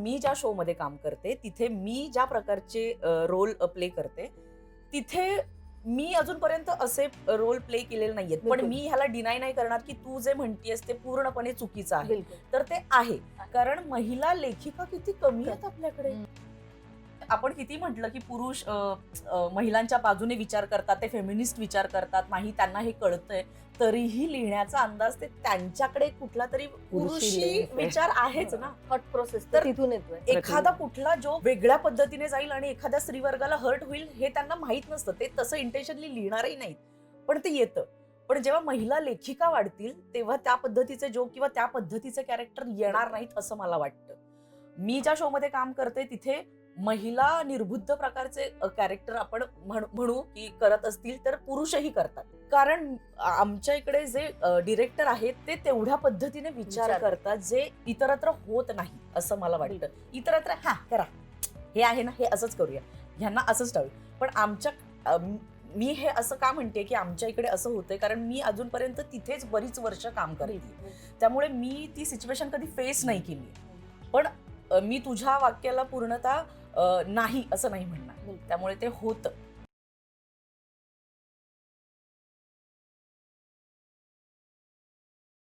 मी ज्या शो मध्ये काम करते तिथे मी ज्या प्रकारचे रोल प्ले करते तिथे मी अजूनपर्यंत असे रोल प्ले केलेले नाहीयेत. पण बिलकुल. मी ह्याला डिनाय नाही करणार की तू जे म्हणतीयस ते पूर्णपणे चुकीचं आहे. बिलकुल. तर ते आहे, कारण महिला लेखिका किती कमी आहेत आपल्याकडे. आपण किती म्हटलं की पुरुष महिलांच्या बाजूने विचार करतात, ते फेमिनिस्ट विचार करतात, नाही त्यांना हे कळतंय, तरीही लिहिण्याचा अंदाज ते त्यांच्याकडे कुठला तरी पुरुषी विचार आहेच ना. थॉट प्रोसेस तर तिथून येतोय. एखादा कुठला जो वेगळ्या पद्धतीने जाईल आणि एखाद्या स्त्रीवर्गाला हर्ट होईल हे त्यांना माहित नसतं. ते तसं इंटेन्शनली लिहिणारही नाहीत, पण ते येतं. पण जेव्हा महिला लेखिका वाढतील तेव्हा त्या पद्धतीचे जोक किंवा त्या पद्धतीचे कॅरेक्टर येणार नाहीत असं मला वाटतं. मी ज्या शो मध्ये काम करते तिथे महिला निर्बुद्ध प्रकारचे कॅरेक्टर आपण म्हणू की करत असतील तर पुरुषही करतात. कारण आमच्या इकडे जे डिरेक्टर आहेत ते तेवढ्या पद्धतीने विचार करतात जे इतरत्र होत नाही असं मला वाटतं. इतरत्र हा करा, हे आहे ना, हे असंच करूया, ह्यांना असंच टाळू. पण आमच्या मी हे असं का म्हणते की आमच्या इकडे असं होतंय कारण मी अजूनपर्यंत तिथेच बरीच वर्ष काम करते, त्यामुळे मी ती सिच्युएशन कधी फेस नाही केली. पण मी तुझ्या वाक्याला पूर्णतः नाही असं नाही म्हणणार, त्यामुळे ते होतं.